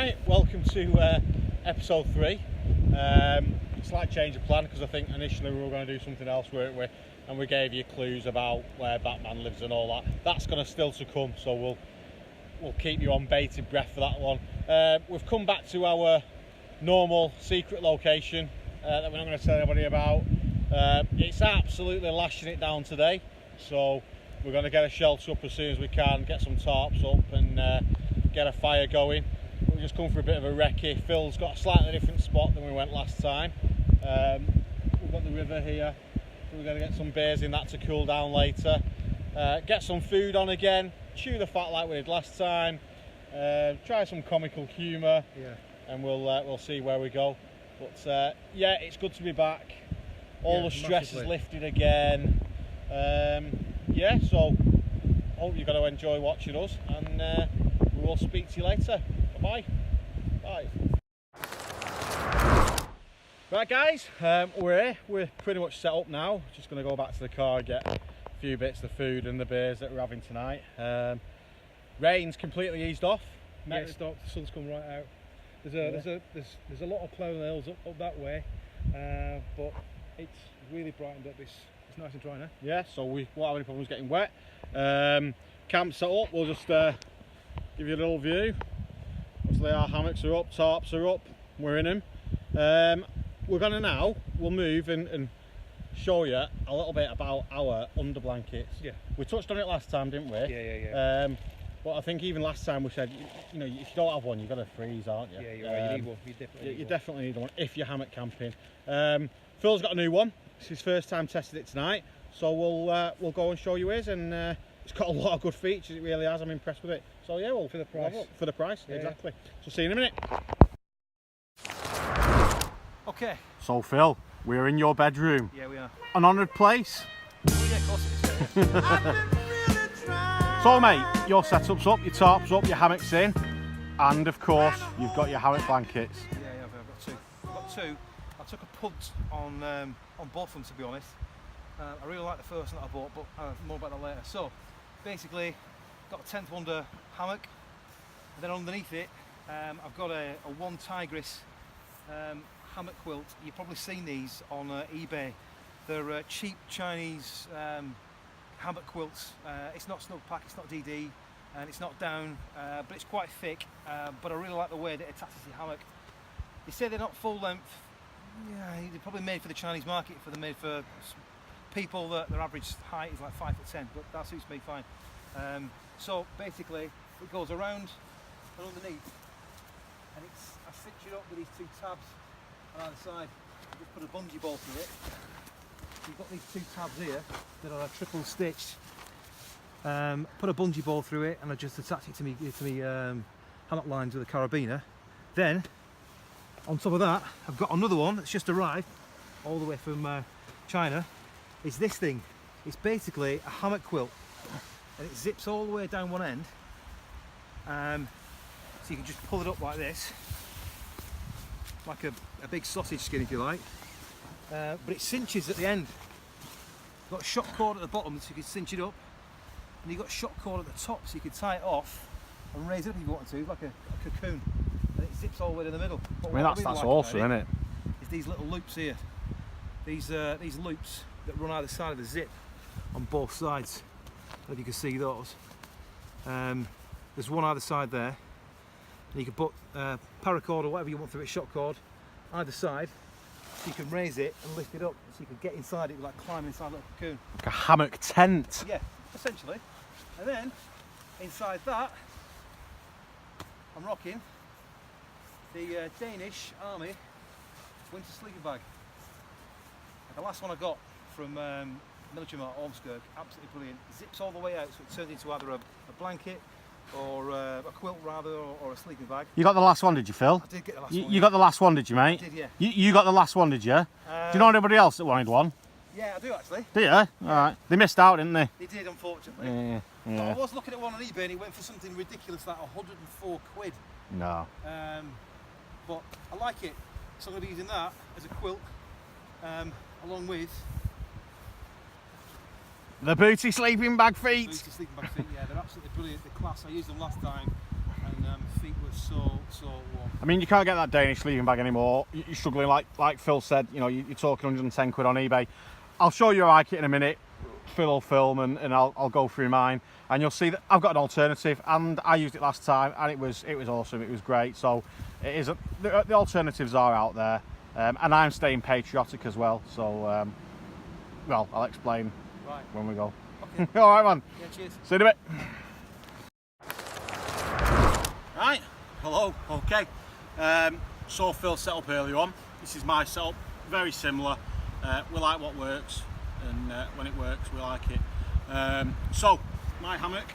Right, welcome to episode 3. Slight change of plan because I think initially we were going to do something else, weren't we? And we gave you clues about where Batman lives and all that. That's going to still to come, so we'll keep you on bated breath for that one. We've come back to our normal secret location that we're not going to tell anybody about. It's absolutely lashing it down today, so we're going to get a shelter up as soon as we can, get some tarps up and get a fire going. We've just come for a bit of a recce. Phil's got a slightly different spot than we went last time. We've got the river here, so we're going to get some beers in that to cool down later. Get some food on again, chew the fat like we did last time, try some comical humour, and we'll see where we go. But yeah, it's good to be back. All the stress is lifted again. Yeah, so hope you're going to enjoy watching us, and we will speak to you later. Bye. Bye. Right guys, we're here. We're pretty much set up now. Just going to go back to the car, get a few bits of food and the beers that we're having tonight. Rain's completely eased off. Yeah, it stopped. The sun's come right out. There's a lot of cloud hills up that way, but it's really brightened up. It's nice and dry now. Yeah, so we won't have any problems getting wet. Camp set up. We'll just give you a little view. Obviously our hammocks are up, tarps are up, we're in them. We'll move and show you a little bit about our under blankets. Yeah. We touched on it last time, didn't we? Yeah. But I think even last time we said, you know, if you don't have one, you've got to freeze, aren't you? Yeah, you're right, you need one. You definitely need one if you're hammock camping. Phil's got a new one. It's his first time testing it tonight, so we'll go and show you his, and it's got a lot of good features. It really has. I'm impressed with it. So yeah, well, for the price. For the price, yeah, exactly. So see you in a minute. Okay. So Phil, we're in your bedroom. Yeah, we are. An honoured place. Oh, yeah, of course it is. So mate, your setup's up, your tarp's up, your hammock's in, and of course you've got your hammock blankets. Yeah, I've got two. I took a punt on both of them, to be honest. I really like the first one that I bought, but more about that later. So basically, got a 10th Wonder hammock, and then underneath it I've got a one Tigris hammock quilt. You've probably seen these on eBay. They're cheap Chinese hammock quilts. It's not snug pack, it's not DD, and it's not down, but it's quite thick. But I really like the way that it attaches your hammock. They say they're not full length. Yeah, they're probably made for the Chinese market. They're made for people that their average height is like 5'10", but that suits me fine. So basically, it goes around and underneath, and I cinch it up with these two tabs on either side. I just put a bungee ball through it. You've got these two tabs here that are triple stitched. Put a bungee ball through it, and I just attach it to me hammock lines with a carabiner. Then, on top of that, I've got another one that's just arrived, all the way from China. It's this thing. It's basically a hammock quilt, and it zips all the way down one end. So you can just pull it up like this, like a big sausage skin, if you like. But it cinches at the end. You've got a shock cord at the bottom, so you can cinch it up, and you've got a shock cord at the top, so you can tie it off and raise it up if you want to, like a cocoon. And it zips all the way to the middle. I mean, that's awesome, isn't it? It's these little loops here. These loops that run either side of the zip on both sides. I don't know if you can see those. There's one either side there. And you can put paracord or whatever you want through it, shock cord, either side. So you can raise it and lift it up, so you can get inside it, like climb inside a little cocoon. Like a hammock tent. Yeah, essentially. And then inside that, I'm rocking the Danish Army winter sleeping bag. The last one I got from Military Mart Ormskirk, absolutely brilliant. Zips all the way out, so it turns into either a blanket or a quilt rather, or a sleeping bag. You got the last one, did you, Phil? I did get the last one. You got the last one, did you, mate? I did, yeah. You got the last one, did you? Do you know anybody else that wanted one? Yeah, I do actually. Do you? Yeah. Alright. They missed out, didn't they? They did, unfortunately. Yeah. But I was looking at one on eBay, and it went for something ridiculous, like 104 quid. No. But I like it, so I'm going to be using that as a quilt, along with the booty sleeping bag feet. Booty sleeping bag feet, yeah, they're absolutely brilliant. They're class. I used them last time, and and my feet were so warm. I mean, you can't get that Danish sleeping bag anymore. You're struggling, like Phil said, you know, you're talking 110 quid on eBay. I'll show you how I like it in a minute. Phil will film and I'll go through mine, and you'll see that I've got an alternative, and I used it last time and it was awesome. It was great. So it is the alternatives are out there, and I'm staying patriotic as well. So well, I'll explain when we go. Okay. All right, man. Yeah, cheers. See you in a bit. Right. Hello. Okay. So Phil set up earlier on. This is my setup. Very similar. We like what works, and when it works, we like it. So my hammock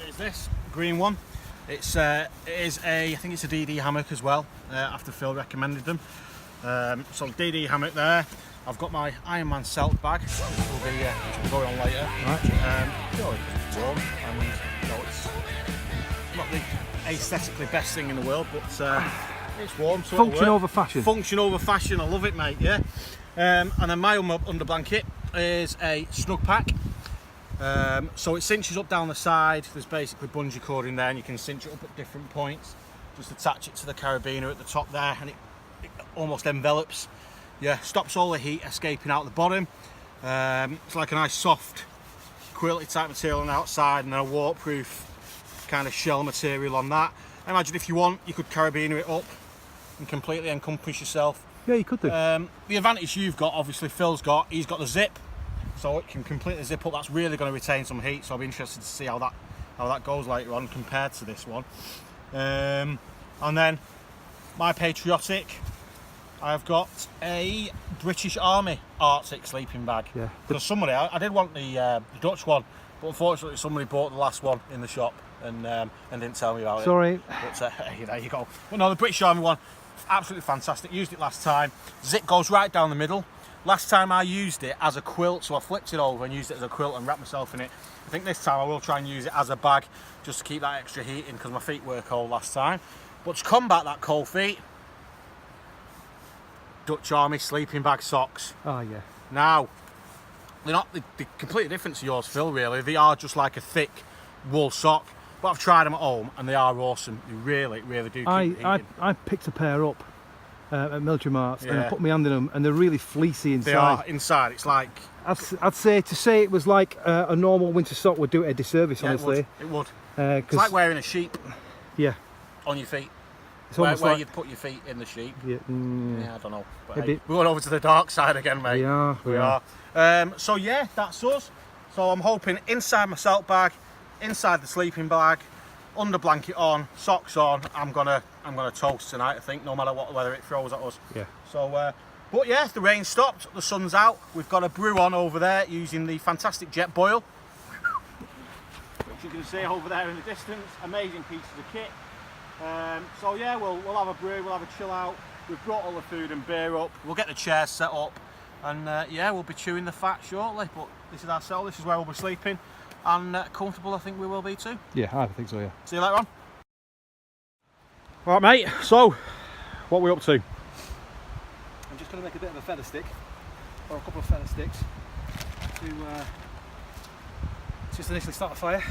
is this green one. It is I think it's a DD hammock as well. After Phil recommended them. So DD hammock there. I've got my Ironman Celt bag, which will be going on later. Right. You know, it's warm, and you know, it's not the aesthetically best thing in the world, but it's warm. So function over fashion. Function over fashion. I love it, mate. Yeah. And then my under blanket is a snug pack. So it cinches up down the side. There's basically bungee cord in there, and you can cinch it up at different points. Just attach it to the carabiner at the top there, and it almost envelops. Yeah, stops all the heat escaping out the bottom. It's like a nice soft quilty type material on the outside, and then a waterproof kind of shell material on that. I imagine if you want, you could carabiner it up and completely encompass yourself. Yeah, you could do. The advantage you've got, obviously Phil's got, he's got the zip, so it can completely zip up. That's really going to retain some heat, so I'll be interested to see how that goes later on compared to this one. And then my patriotic, I've got a British Army Arctic sleeping bag. Yeah. Because somebody, I did want the Dutch one, but unfortunately somebody bought the last one in the shop and didn't tell me about it. Sorry. But hey, there you go. But no, the British Army one, absolutely fantastic. Used it last time. Zip goes right down the middle. Last time I used it as a quilt, so I flipped it over and used it as a quilt and wrapped myself in it. I think this time I will try and use it as a bag, just to keep that extra heat in, because my feet were cold last time. But to combat that cold feet, Dutch Army sleeping bag socks. Oh yeah. Now, they're completely different to yours, Phil, really. They are just like a thick wool sock, but I've tried them at home and they are awesome. They really, really do keep heating. I picked a pair up at Military Marts, and I put my hand in them, and they're really fleecy inside. They are inside. It's like, I'd say it was like a normal winter sock would do it a disservice, honestly. It would. It's like wearing a sheep. Yeah. On your feet. Where you'd put your feet in the sheep. Yeah, I don't know. But hey, we're going over to the dark side again, mate. We are. So yeah, that's us. So I'm hoping inside my Celt bag, inside the sleeping bag, under blanket on, socks on, I'm gonna toast tonight, I think, no matter what weather it throws at us. Yeah. So but yeah, the rain stopped, the sun's out. We've got a brew on over there using the fantastic jet boil, which you can see over there in the distance. Amazing pieces of kit. So yeah, we'll have a brew, we'll have a chill out. We've brought all the food and beer up. We'll get the chairs set up, and yeah, we'll be chewing the fat shortly. But this is our cell. This is where we'll be sleeping, and comfortable. I think we will be too. Yeah, I think so. Yeah. See you later on. All right, mate. So, what are we up to? I'm just going to make a bit of a feather stick, or a couple of feather sticks, to just initially start a fire,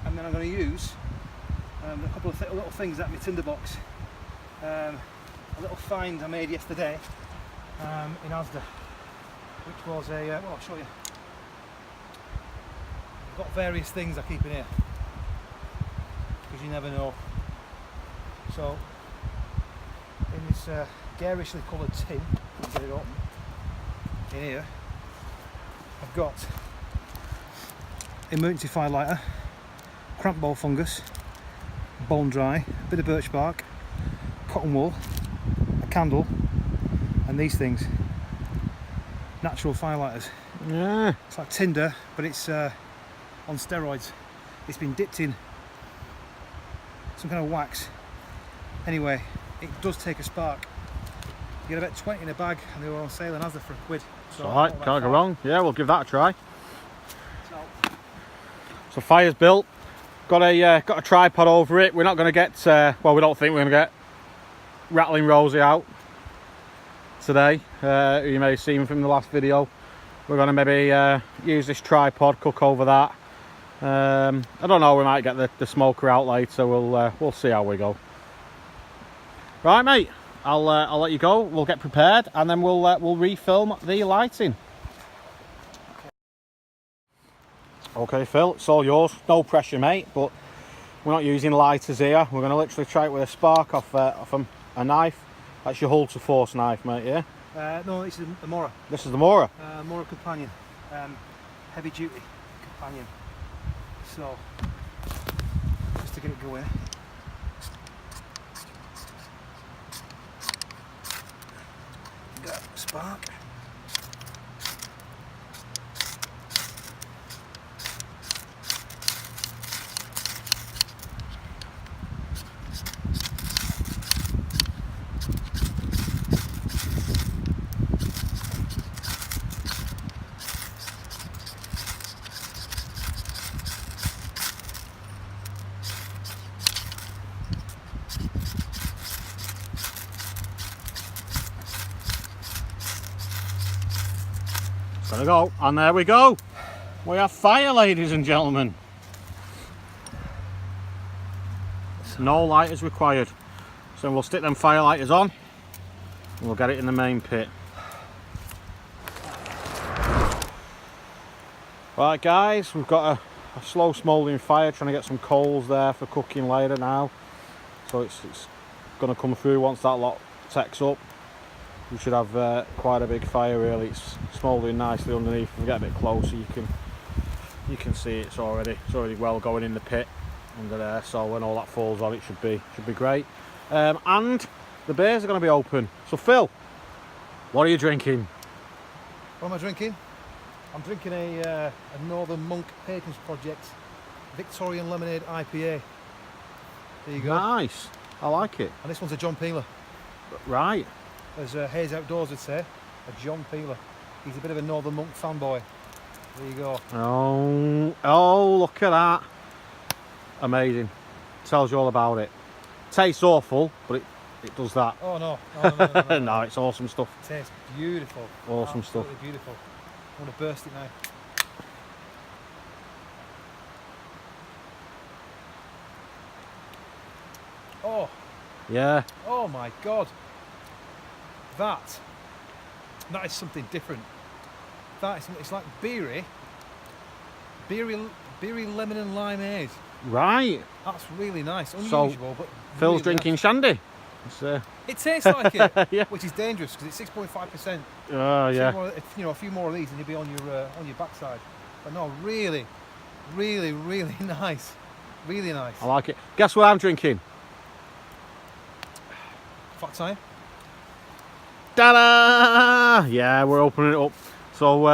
and then I'm going to use a couple of little things at my tinderbox. A little find I made yesterday in Asda, which was a, well, I'll show you. I've got various things I keep in here, because you never know. So, in this garishly coloured tin, I'll get it open, in here, I've got emergency fire lighter, cramp ball fungus, bone dry, a bit of birch bark, cotton wool, a candle, and these things, natural firelighters. Yeah. It's like tinder, but it's on steroids. It's been dipped in some kind of wax. Anyway, it does take a spark. You get about 20 in a bag, and they were on sale in Asda for £1. So alright, can't go wrong. Yeah, we'll give that a try. So fire's built. Got a tripod over it. We're not going to get, well, we don't think we're going to get Rattling Rosie out today, who you may have seen from the last video. We're going to maybe use this tripod, cook over that, I don't know, we might get the smoker out later. We'll see how we go. Right, mate, I'll let you go. We'll get prepared and then we'll refilm the lighting. Okay, Phil, it's all yours. No pressure, mate, but we're not using lighters here. We're going to literally try it with a spark off a knife. That's your Hull to Force knife, mate, yeah? No, this is the Mora. This is the Mora? Mora Companion. Heavy duty Companion. So, just to get it going. Got a spark. It's gonna go, and there we go. We have fire, ladies and gentlemen. No lighters required. So we'll stick them fire lighters on and we'll get it in the main pit. Right guys, we've got a slow smouldering fire, trying to get some coals there for cooking later now. So it's going to come through once that lot takes up. We should have quite a big fire really. It's smouldering nicely underneath. If we get a bit closer you can see it's already well going in the pit under there, so when all that falls on it should be great. And the beers are going to be open. So Phil, what are you drinking? What am I drinking? I'm drinking a Northern Monk Patrons Project Victorian Lemonade IPA. There you go. Nice, I like it. And this one's a John Peeler. Right. As Hayes Outdoors would say, a John Peeler. He's a bit of a Northern Monk fanboy. There you go. Oh, look at that. Amazing. Tells you all about it. Tastes awful, but it does that. Oh no. No, it's awesome stuff. It tastes beautiful. Awesome Absolutely stuff. Beautiful. I want to burst it now. Oh. Yeah. Oh my God. That is something different. It's like beery lemon and limeade. Right. That's really nice. Unusual, but Phil's really drinking nice. shandy. It tastes like it, yeah. which is dangerous because it's 6.5%. Oh yeah. A few more of these and you'll be on your backside. But no, really nice. Really nice. I like it. Guess what I'm drinking? Fat tire. Ta-da! Yeah, we're opening it up. So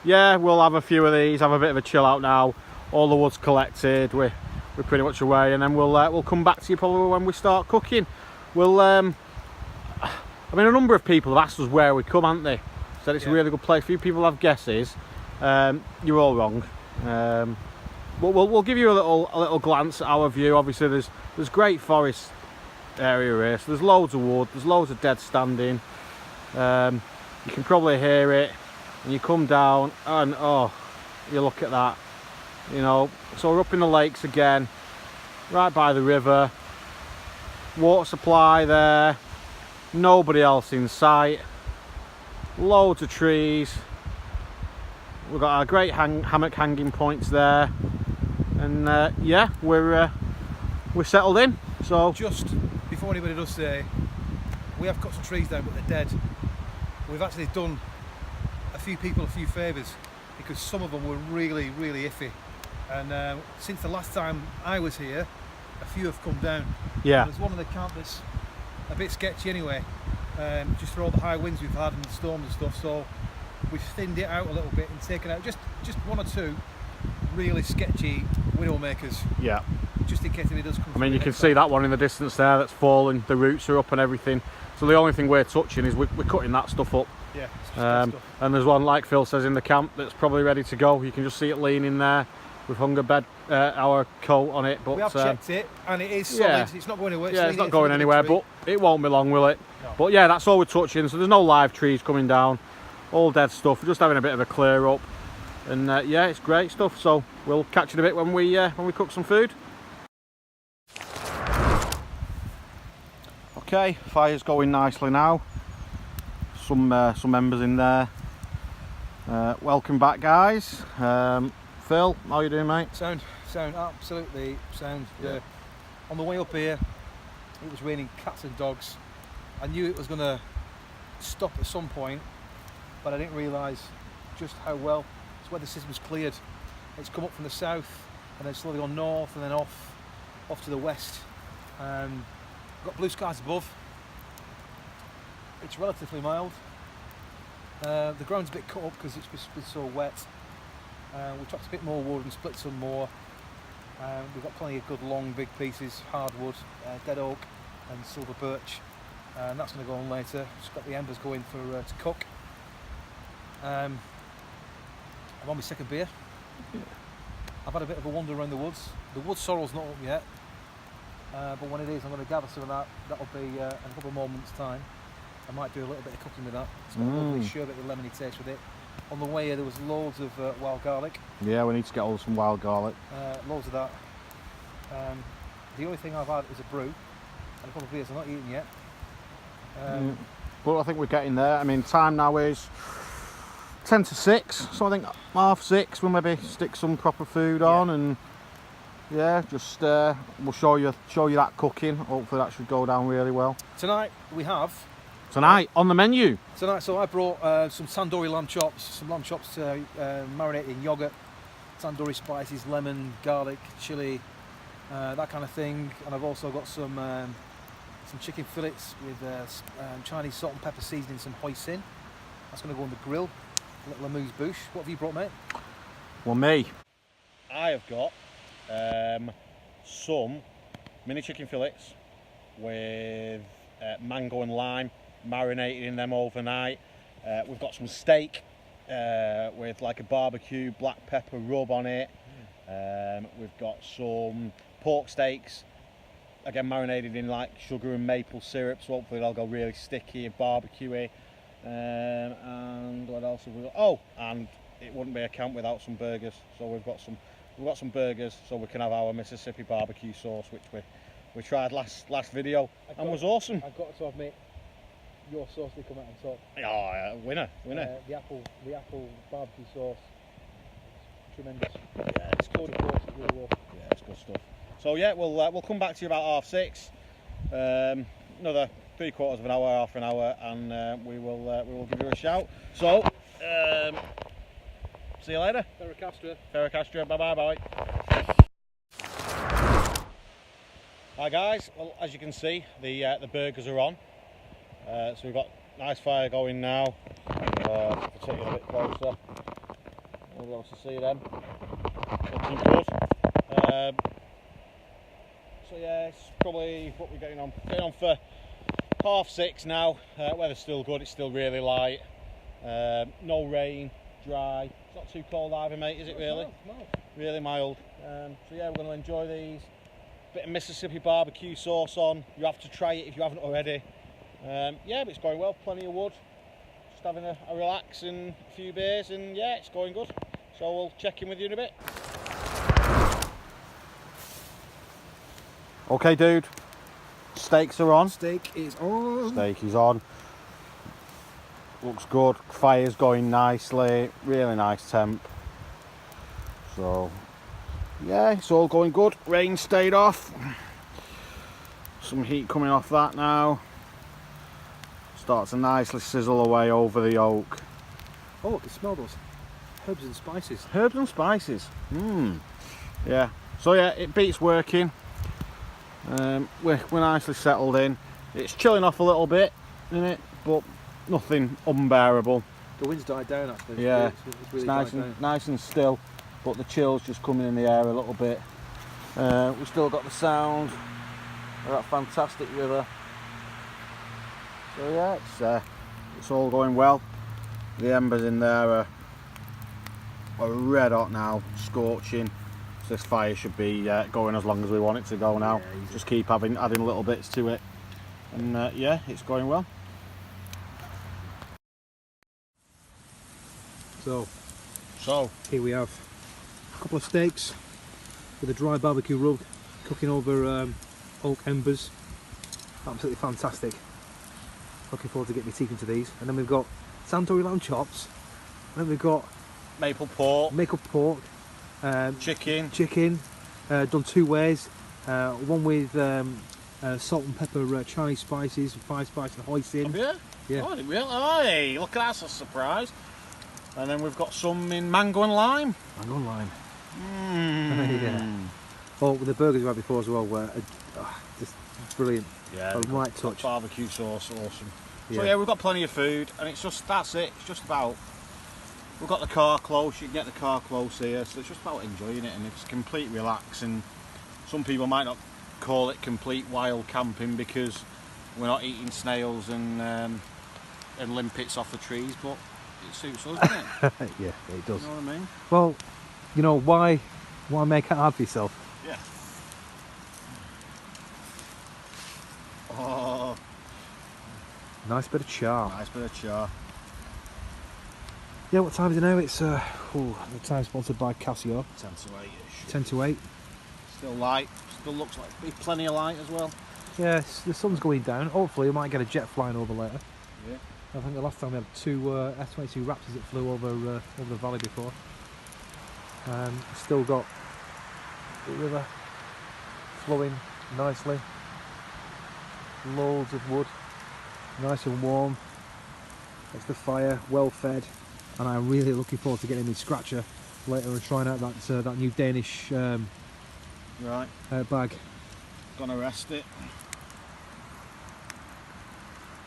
yeah, we'll have a few of these, have a bit of a chill out now. All the wood's collected, we're pretty much away, and then we'll come back to you probably when we start cooking. We'll I mean, a number of people have asked us where we come, haven't they? Said it's a really good place. A few people have guesses. You're all wrong. But we'll give you a little glance at our view. Obviously there's great forest area here, so there's loads of wood, there's loads of dead standing. You can probably hear it, and you come down and oh, you look at that, you know. So we're up in the lakes again, right by the river, water supply there, nobody else in sight, loads of trees. We've got our great hammock hanging points there, and yeah, we're settled in. So just before anybody does say, we have cut some trees down but they're dead. We've actually done a few people a few favours because some of them were really iffy, and since the last time I was here a few have come down. yeah, there's one in the camp that's a bit sketchy anyway, just for all the high winds we've had and the storms and stuff, so we've thinned it out a little bit and taken out just one or two really sketchy widow makers. Yeah. Just in case it does come. I mean, you can see that one in the distance there that's fallen, the roots are up and everything. So the only thing we're touching is we're cutting that stuff up. Yeah. And there's one, like Phil says, in the camp that's probably ready to go. You can just see it leaning there. We've hung our coat on it, but we have checked it and it is solid. Yeah. It's not going anywhere. Yeah, it's not going anywhere, but it won't be long, will it? No. But yeah, that's all we're touching. So there's no live trees coming down, all dead stuff. We're just having a bit of a clear up. And yeah, it's great stuff. So we'll catch you in a bit when we cook some food. Okay, fire's going nicely now. Some members in there. Welcome back, guys. Phil, how you doing, mate? Sound, absolutely sound. Yeah. On the way up here, it was raining cats and dogs. I knew it was going to stop at some point, but I didn't realise just how well. It's where the system's cleared. It's come up from the south and then slowly gone north and then off to the west. Got blue skies above. It's relatively mild. The ground's a bit cut up because it's been so wet. We chopped a bit more wood and split some more. We've got plenty of good long big pieces, hardwood, dead oak and silver birch, and that's going to go on later. Just got the embers going for to cook. I'm on my second beer. I've had a bit of a wander around the woods. The wood sorrel's not up yet, but when it is, I'm going to gather some of that. That'll be in a couple of more months' time. I might do a little bit of cooking with that. It's got a lovely sherbet with lemony taste with it. On the way here, there was loads of wild garlic. Yeah, we need to get hold of some wild garlic. Loads of that. The only thing I've had is a brew and a couple of beers I'm not eating yet. But I think we're getting there. I mean, time now is 10 to 6, so I think 6:30 we'll maybe stick some proper food on, and yeah, just we'll show you that cooking. Hopefully that should go down really well. Tonight we have. Tonight on the menu. Tonight, so I brought some tandoori lamb chops, marinated in yogurt, tandoori spices, lemon, garlic, chili, that kind of thing. And I've also got some chicken fillets with Chinese salt and pepper seasoning, some hoisin. That's going to go on the grill. A little amuse-bouche. What have you brought, mate? Well, me, I have got some mini chicken fillets with mango and lime, marinated in them overnight. We've got some steak with like a barbecue black pepper rub on it. We've got some pork steaks, again marinated in like sugar and maple syrup, so hopefully they'll go really sticky and barbecuey. And what else have we got? Oh, and it wouldn't be a camp without some burgers. So we've got some burgers, so we can have our Mississippi barbecue sauce, which we tried last video and was awesome. I've got to admit, your sauce did come out on top. Oh, winner. The apple barbecue sauce, tremendous. Yeah, it's good. Really well. Yeah, it's good stuff. So yeah, we'll come back to you about 6:30. Another 3/4 of an hour, half an hour, and we will give you a shout. So see you later. Ferra Castra. Bye. Hi guys. Well, as you can see, the burgers are on. So we've got nice fire going now. If I take you a bit closer, we'll be able to see them. Looking good. So yeah, it's probably what we're getting on for 6:30 now. Weather's still good. It's still really light. No rain, dry. It's not too cold either, mate, is it really? Mild. Really mild. So yeah, we're going to enjoy these. Bit of Mississippi barbecue sauce on. You have to try it if you haven't already. Yeah, but it's going well. Plenty of wood. Just having a relax and a few beers, and yeah, it's going good. So we'll check in with you in a bit. Okay, dude. Steaks are on. Steak is on. Steak is on. Looks good. Fire's going nicely. Really nice temp. So yeah, it's all going good. Rain stayed off. Some heat coming off that now. Starts to nicely sizzle away over the oak. Oh, I can smell those herbs and spices. Herbs and spices. Yeah. So yeah, it beats working. We're nicely settled in. It's chilling off a little bit, isn't it? But nothing unbearable. The wind's died down actually. Yeah, it's really nice and still, but the chill's just coming in the air a little bit. We've still got the sound of that fantastic river. So yeah, it's all going well. The embers in there are red hot now, scorching. So this fire should be going as long as we want it to go now. Yeah, just keep adding little bits to it, and yeah, it's going well. So So here we have a couple of steaks with a dry barbecue rub, cooking over oak embers. Absolutely fantastic. Looking forward to getting my teeth into these. And then we've got tandoori lamb chops. And then we've got maple pork, chicken, done two ways. One with salt and pepper Chinese spices, five spice and hoisin. Yeah. Yeah. Oh, really? Hey, look at that, that's a surprise. And then we've got some in mango and lime. Mango and lime. Yeah. Oh, the burgers we had before as well were just brilliant. Yeah. A right touch. Barbecue sauce, awesome. Yeah. So yeah, we've got plenty of food, and it's just that's it. It's just about. We've got the car close. You can get the car close here, so it's just about enjoying it, and it's complete relax. And some people might not call it complete wild camping because we're not eating snails and limpets off the trees, but it suits us, doesn't it? Yeah, it does. You know what I mean? Well, you know, why make it hard for yourself? Yeah. Oh, Nice bit of char. nice bit of char. Yeah, what time is it now? It's the time sponsored by Castra. 10 to 8-ish. 10 to 8. Still light. Still looks like there's plenty of light as well. Yes, the sun's going down. Hopefully we might get a jet flying over later. Yeah. I think the last time we had two F-22 Raptors that flew over the valley before. Still got the river flowing nicely. Loads of wood, nice and warm. It's the fire, well fed, and I'm really looking forward to getting my scratcher later and trying out that new Danish Right. bag. Gonna rest it.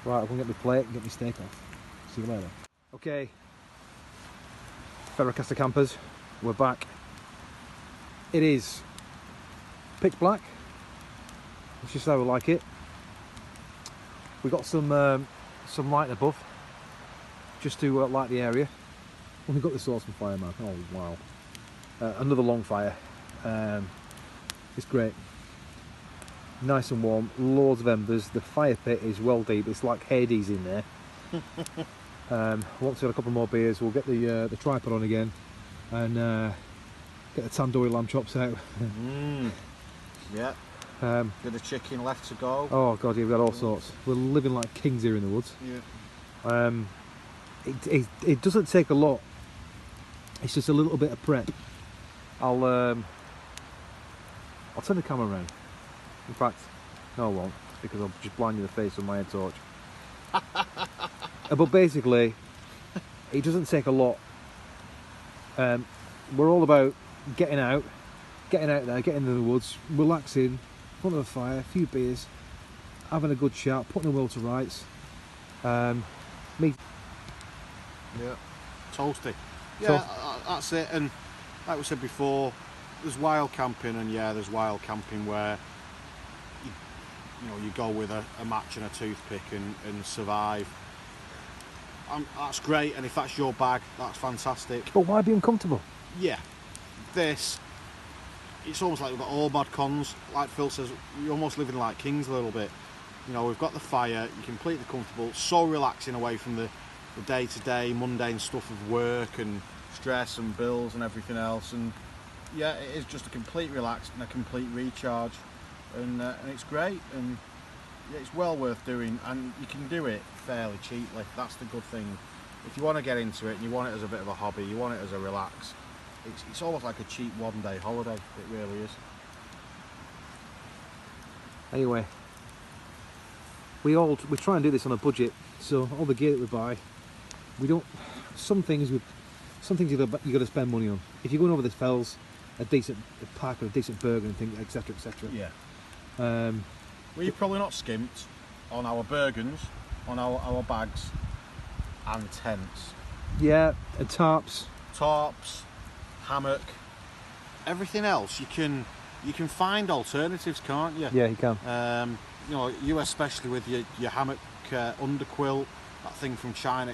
Right, I'm gonna get my plate and get my steak off. See you later. Okay, Ferra campers, we're back. It is pitch black, which is how we like it. We got some light above, just to light the area. Well, we've got this awesome fire, man. Oh wow! Another long fire. It's great. Nice and warm. Loads of embers. The fire pit is well deep. It's like Hades in there. Once we had a couple more beers, we'll get the tripod on again and get the tandoori lamb chops out. Yeah. Bit of chicken left to go. Oh god, yeah, we've got all sorts. We're living like kings here in the woods. Yeah. It doesn't take a lot. It's just a little bit of prep. I'll turn the camera around. In fact, no I won't, because I'll just blind you in the face with my head torch. But basically, it doesn't take a lot. We're all about getting out there, getting into the woods, relaxing, in front of a fire, a few beers, having a good chat, putting the world to rights. Me. Yeah. Toasty. Yeah, that's it. And like we said before, there's wild camping, and yeah, there's wild camping where you go with a match and a toothpick and survive. That's great, and if that's your bag, that's fantastic. But why be uncomfortable? Yeah. It's almost like we've got all mod cons. Like Phil says, you're almost living like kings a little bit. We've got the fire, you're completely comfortable, so relaxing away from the day-to-day mundane stuff of work and stress and bills and everything else. And yeah, it is just a complete relax and a complete recharge, and it's great, and yeah, it's well worth doing, and you can do it fairly cheaply. That's the good thing. If you want to get into it and you want it as a bit of a hobby, you want it as a relax, it's almost like a cheap one-day holiday. It really is. Anyway, we try and do this on a budget, so all the gear that we buy, we don't. Some things you got to spend money on. If you're going over the fells, a decent pack or a decent burger and things, etc., etc. Yeah. We've probably not skimped on our Bergens, on our bags and tents. Yeah, and tarps, hammock, everything else. You can find alternatives, can't you? Yeah, you can. You especially with your hammock underquilt, that thing from China.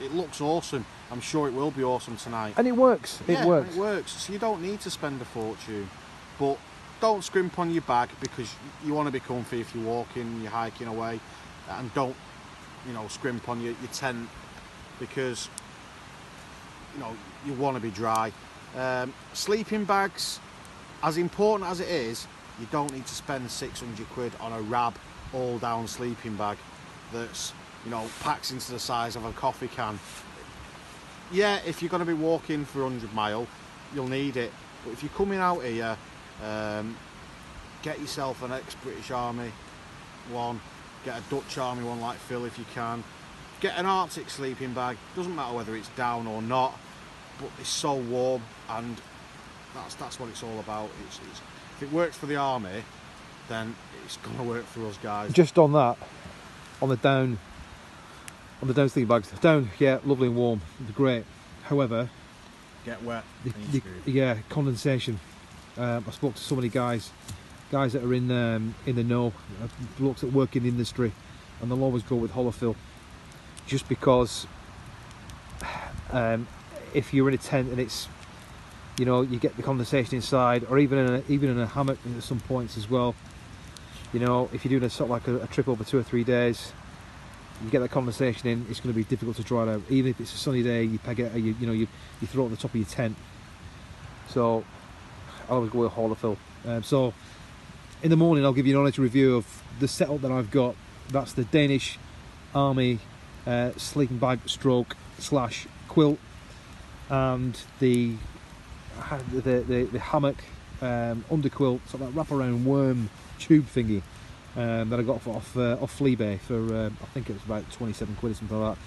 It looks awesome. I'm sure it will be awesome tonight. And it works. It works. So you don't need to spend a fortune, but don't scrimp on your bag, because you want to be comfy if you're walking, you're hiking away, and don't scrimp on your tent, because you want to be dry. Sleeping bags, as important as it is, you don't need to spend 600 quid on a Rab all down sleeping bag that's, packs into the size of a coffee can. Yeah, if you're going to be walking for 100 mile, you'll need it. But if you're coming out here, get yourself an ex-British Army one, get a Dutch Army one like Phil if you can. Get an Arctic sleeping bag, doesn't matter whether it's down or not, but it's so warm, and that's what it's all about. If it works for the army, then it's going to work for us guys. Just on that, on the down sleeping bags, down, yeah, lovely and warm, great. However, get wet. Yeah, condensation. I spoke to so many guys that are in the know, blokes that work in the industry, and they'll always go with holofill, just because if you're in a tent and it's, you get the condensation inside, or even in a hammock at some points as well. If you're doing a sort of like a trip over 2 or 3 days, you get that condensation in, it's going to be difficult to dry it out. Even if it's a sunny day, you peg it, you throw it on the top of your tent. So I always go with holofill. So in the morning, I'll give you an honest review of the setup that I've got. That's the Danish Army sleeping bag stroke / quilt, and the hammock underquilt, sort of that wraparound worm tube thingy that I got off Fleabay for I think it was about 27 quid or something like that,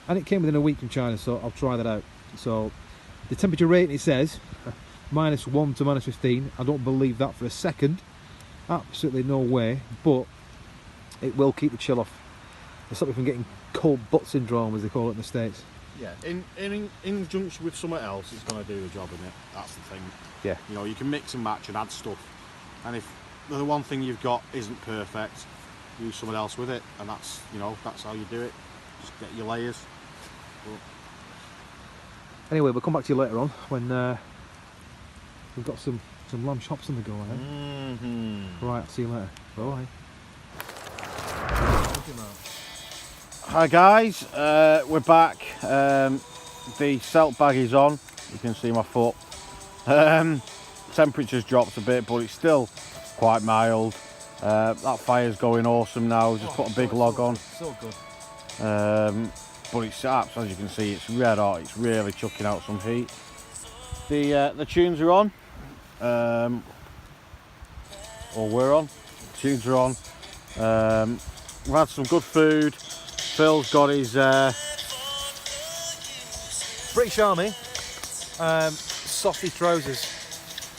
and it came within a week from China, so I'll try that out. So the temperature rating, it says -1 to -15. I don't believe that for a second, absolutely no way, but it will keep the chill off. It'll stop you from getting cold butt syndrome, as they call it in the States. Yeah, in conjunction with something else, it's going to do the job, isn't it? That's the thing. Yeah. You can mix and match and add stuff, and if the one thing you've got isn't perfect, use something else with it, and that's how you do it. Just get your layers. But anyway, we'll come back to you later on when we've got some lamb chops on the go. Right, I'll see you later. Bye. Hi guys, we're back. The Celt bag is on. You can see my foot. Temperature's dropped a bit, but it's still quite mild. That fire's going awesome now. Just put a big log on. So good. But it's as you can see, it's red hot. It's really chucking out some heat. The tunes are on. Or we're on. The tunes are on. We've had some good food. Phil's got his British Army softy trousers.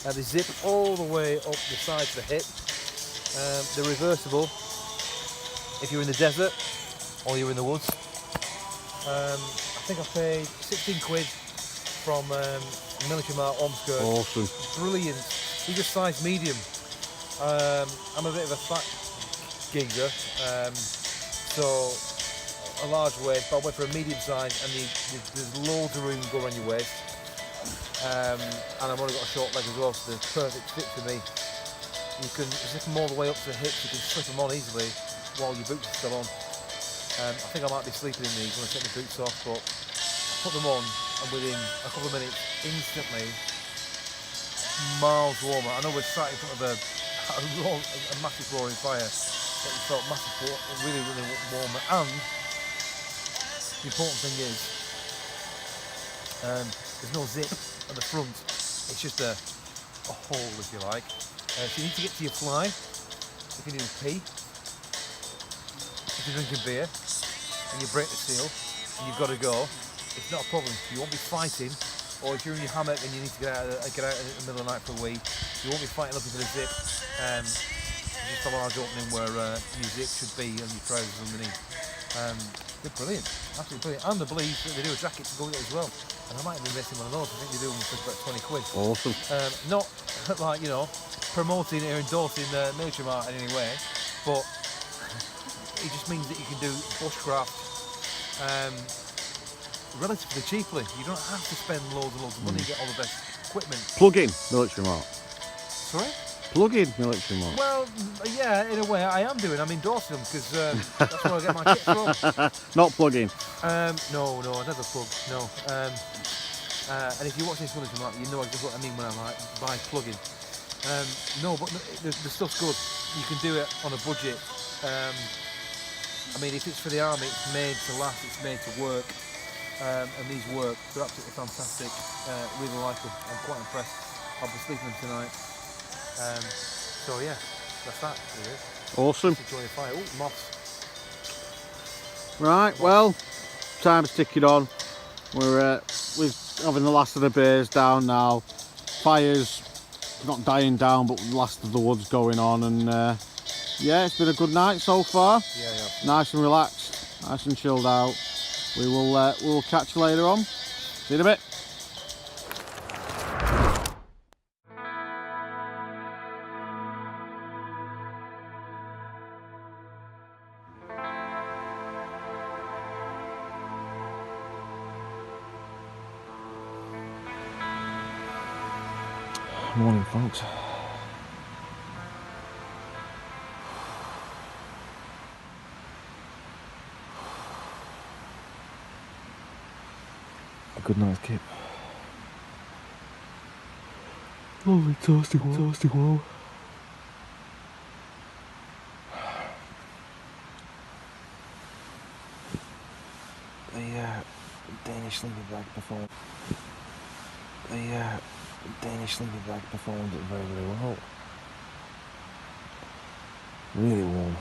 They zip all the way up the sides of the hip. They're reversible if you're in the desert or you're in the woods. I think I paid 16 quid from Military Mart Ormskirk. awesome. Brilliant. These are size medium. I'm a bit of a fat geezer, so a large waist, but I went for a medium size, and there's loads of room to go around your waist. And I've only got a short leg as well, so they're perfect fit for me. You can zip them all the way up to the hips, you can slip them on easily while your boots are still on. I think I might be sleeping in these when I take my boots off, but I put them on, and within a couple of minutes, instantly, miles warmer. I know we're sat in front of a massive roaring fire, but it felt massive, really, really warm. And the important thing is, there's no zip at the front. It's just a hole, if you like. So you need to get to your fly. You can do pee. If you're drinking beer and you break the seal and you've got to go, it's not a problem. You won't be fighting. Or if you're in your hammock and you need to get out in the middle of the night for a wee, you won't be fighting looking for the zip. It's just a large opening where your zip should be and your trousers underneath. They're brilliant, absolutely brilliant. And I believe that they do a jacket to go with it as well. And I might have been missing one of those. I think they do them for about 20 quid. Awesome. Not like, promoting or endorsing Military Mart in any way, but it just means that you can do bushcraft relatively cheaply. You don't have to spend loads and loads of money to get all the best equipment. Plug in Military Mart. Sorry? Plug in Military Mart. Well, yeah, in a way I am doing. I'm endorsing them because that's where I get my kit from. Not plug in. No, I never plug. No. And if you watch this footage, you know exactly what I mean when I'm like by plugging. No, but the stuff's good. You can do it on a budget. I mean, if it's for the army, it's made to last, it's made to work. And these work, they're absolutely fantastic. Really like them. I'm quite impressed. I'll be sleeping them tonight. So yeah, that's that. Really. Awesome. Enjoy the fire. Oh, moss. Right, well, time's ticking on. We're having the last of the beers down now. Fire's not dying down, but the last of the wood's going on, and yeah, it's been a good night so far. Yeah. Nice and relaxed, nice and chilled out. We'll catch you later on. See you in a bit. Morning, folks. A good night's kip. Lovely toasty wall. The Danish sleeping bag performed. Danish sleeping bag performed very, very well. Really warm.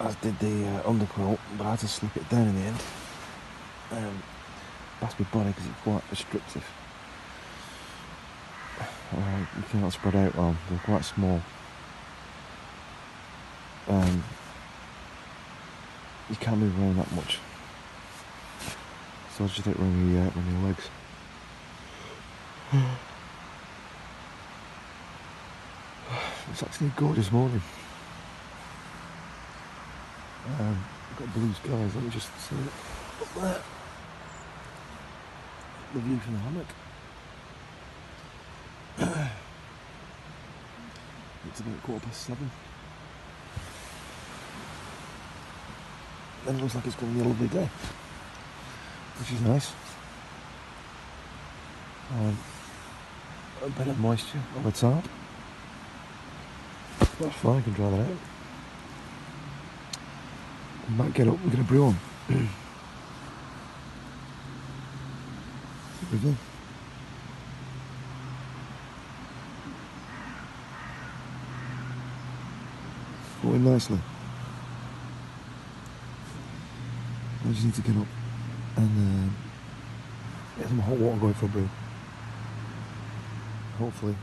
As did the underquilt, but I had to slip it down in the end. That's my body because it's quite restrictive. You cannot spread out well, they're quite small. You can't move around that much. So I just do it around your legs. It's actually a gorgeous morning. I've got blue skies, let me just see it up there. The view from the hammock. It's about 7:15. Then it looks like it's going to be a lovely day, which is nice. A bit of moisture on the top. That's fine, I can dry that out. I might get up and get a brew on. See what we do. Going nicely. I just need to get up and get some hot water going for a brew. Hopefully.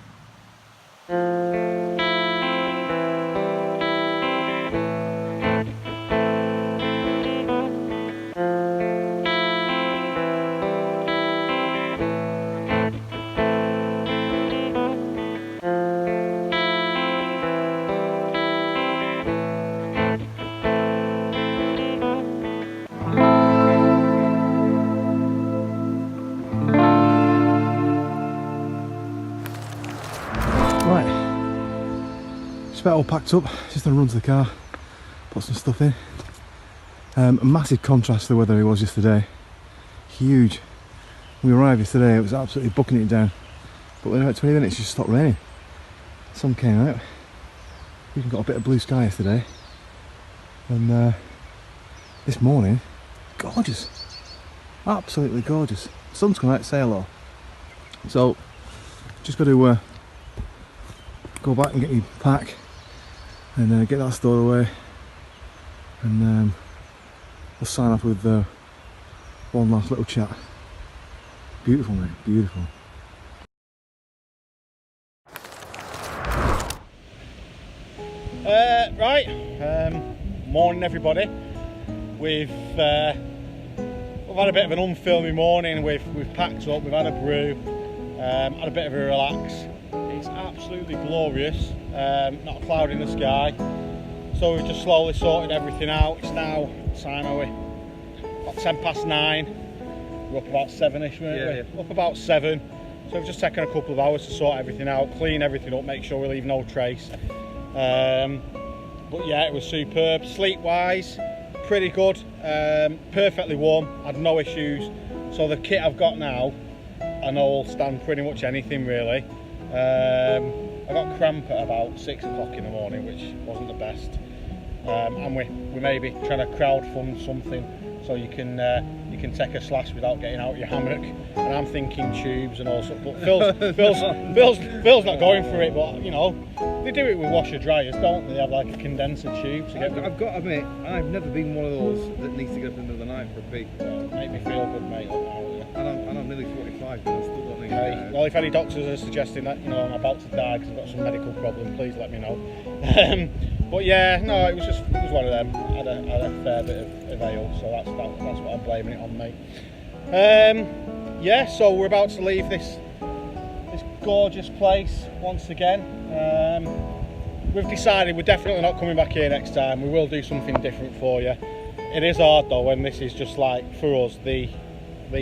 It's about all packed up, just gonna run to the car, put some stuff in. A massive contrast to the weather it was yesterday. Huge. We arrived yesterday, it was absolutely bucking it down. But within about 20 minutes it just stopped raining. Sun came out. We even got a bit of blue sky yesterday. And this morning, gorgeous. Absolutely gorgeous. The sun's come out to say hello. So, just got to go back and get your pack and get that stored away, and we'll sign off with one last little chat. Beautiful, mate, beautiful. Morning everybody. We've had a bit of an unfilmy morning. We've packed up, we've had a brew, had a bit of a relax. It's absolutely glorious, not a cloud in the sky. So we've just slowly sorted everything out. It's now, time are we? About 9:10. We're up about 7ish, weren't we? Up about 7. So we've just taken a couple of hours to sort everything out, clean everything up, make sure we leave no trace. But yeah, it was superb. Sleep wise, pretty good. perfectly warm, had no issues. So the kit I've got now, I know will stand pretty much anything really. I got cramp at about 6 o'clock in the morning, which wasn't the best. And we may be trying to crowdfund something so you can take a slash without getting out your hammock. And I'm thinking tubes and all sorts. But Phil's not going for it. But you know, they do it with washer dryers, don't they? They have like a condenser tube. I've got to admit, I've never been one of those that needs to get up in the middle of the night for a pee. Make me feel good, mate. And I'm nearly 45, but I still don't think. Okay. Well, if any doctors are suggesting that, you know, I'm about to die because I've got some medical problem, please let me know. But yeah, no, it was one of them. I had a fair bit of ale, so that's what I'm blaming it on, mate. Yeah, so we're about to leave this gorgeous place once again. We've decided we're definitely not coming back here next time. We will do something different for you. It is hard though when this is just like, for us, the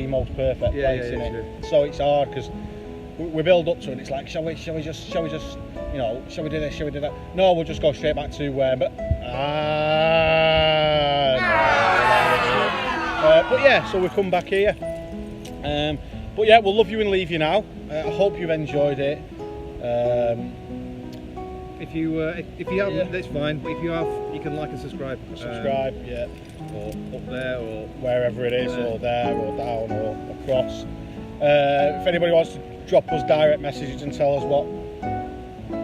most perfect place, isn't it? So it's hard because we build up to it. It's like, shall we just, you know, shall we do this, shall we do that? No, we'll just go straight back to but yeah, so we've come back here. But yeah, we'll love you and leave you now. I hope you've enjoyed it. If you haven't, that's fine. But if you have, you can like and subscribe. Yeah. Or up there, or wherever it is, or there, or down, or across. If anybody wants to drop us direct messages and tell us what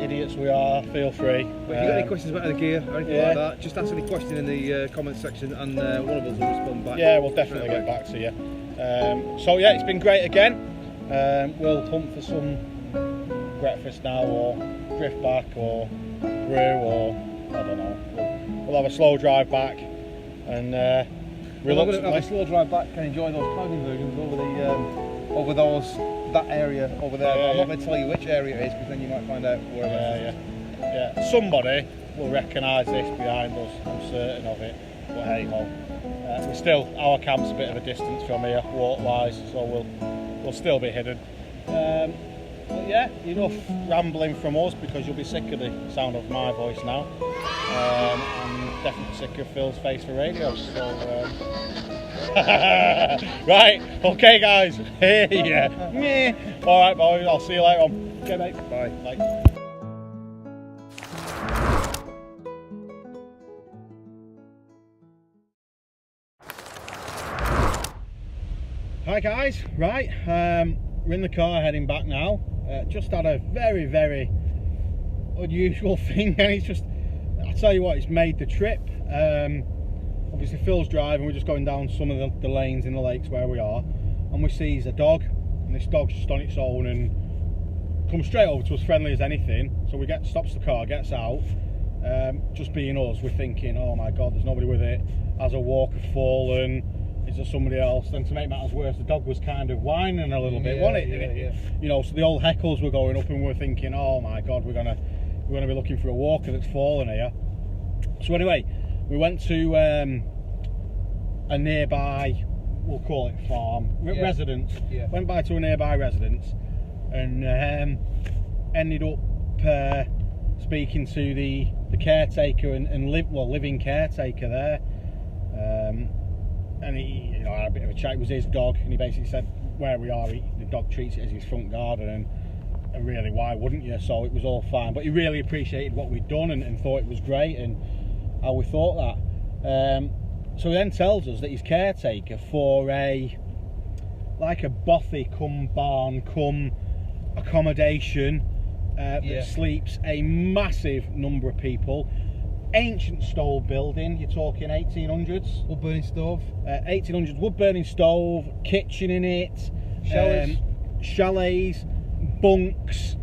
idiots we are, feel free. But if you've got any questions about the gear or anything like that, just ask any question in the comment section, and one of us will respond back. Yeah, we'll definitely get back to you. So yeah, it's been great again. We'll hunt for some breakfast now, or drift back, or brew, or I don't know. We'll have a slow drive back, and we're going to have a slow drive back and enjoy those cloud inversions over that area over there. But I'm not going to tell you which area it is, because then you might find out where yeah. Somebody will recognise this behind us, I'm certain of it. But hey ho, we're still, our camp's a bit of a distance from here, walk-wise, so we'll still be hidden. But yeah, enough rambling from us, because you'll be sick of the sound of my voice now. I'm definitely sick of Phil's face for radio, so right, okay guys, yeah. Alright boys, I'll see you later on. Okay mate, bye. Hi guys, right, we're in the car heading back now. Just had a very, very unusual thing, and it's just, I'll tell you what, it's made the trip. Obviously Phil's driving, we're just going down some of the lanes in the lakes where we are, and we sees a dog, and this dog's just on its own and comes straight over to us, friendly as anything. So we stops the car, gets out, just being us, we're thinking, oh my god, there's nobody with it. Has a walker fallen? Is there somebody else? Then to make matters worse, the dog was kind of whining a little bit, wasn't it? Yeah. You know, so the old heckles were going up, and we're thinking, oh my god, we're gonna be looking for a walker that's fallen here. So anyway, we went to a nearby, we'll call it farm, residence. Yeah. Went by to a nearby residence, and ended up speaking to the caretaker and living caretaker there. And he, you know, had a bit of a chat. It was his dog, and he basically said where we are, the dog treats it as his front garden, and really, why wouldn't you? So it was all fine, but he really appreciated what we'd done and thought it was great and how we thought that. So he then tells us that he's caretaker for a bothy cum barn cum accommodation that sleeps a massive number of people. Ancient stove building, you're talking 1800s. Wood burning stove. 1800s wood burning stove, kitchen in it, chalets, bunks.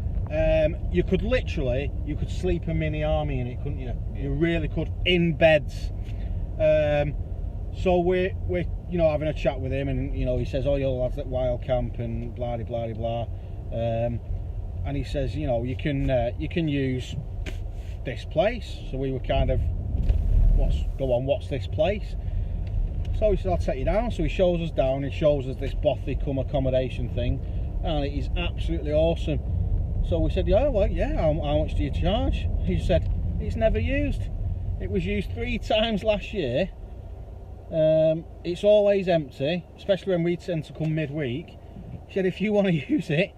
You could sleep a mini army in it, couldn't you? Yeah. You really could, in beds. So we're you know, having a chat with him, and you know, he says, oh, you'll have that wild camp and blah blah blah blah. And he says, you know, you can use this place. So we were kind of, what's this place? So he said, I'll take you down. So he shows us down, he shows us this bothy cum accommodation thing, and it is absolutely awesome. So we said, yeah, well, yeah, how much do you charge? He said, it's never used. It was used 3 times last year, It's always empty, especially when we tend to come midweek. She said if you want to use it,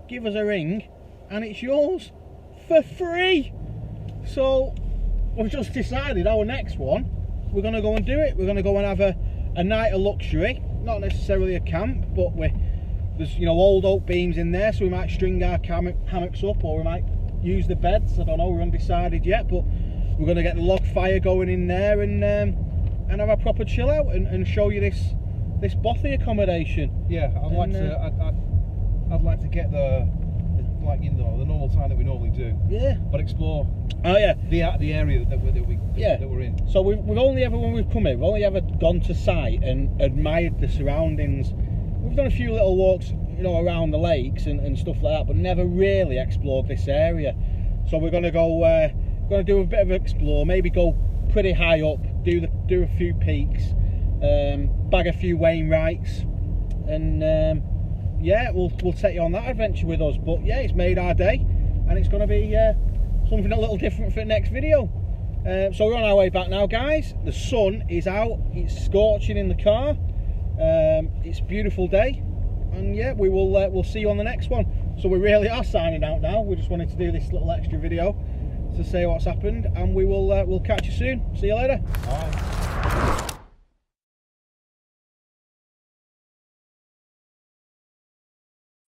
give us a ring and it's yours for free. So we've just decided our next one, we're going to go and do it. We're going to go and have a night of luxury, not necessarily a camp, but there's, you know, old oak beams in there, so we might string our hammocks up, or we might use the beds. I don't know, we're undecided yet, but we're going to get the log fire going in there and have a proper chill out and show you this bothy accommodation. Yeah, I'd like to get the like, you know, the normal time that we normally do. Yeah. But explore. Oh yeah. The area that we're in. So we've only ever, when we've come here, we've only ever gone to site and admired the surroundings. We've done a few little walks, you know, around the lakes and stuff like that, but never really explored this area. So we're going to go, do a bit of explore, maybe go pretty high up, do a few peaks, bag a few Wainwrights, and yeah, we'll take you on that adventure with us. But yeah, it's made our day, and it's going to be something a little different for the next video. So we're on our way back now, guys. The sun is out, it's scorching in the car. It's a beautiful day, and yeah, we'll see you on the next one. So we really are signing out now. We just wanted to do this little extra video to say what's happened, and we'll catch you soon. See you later. Bye.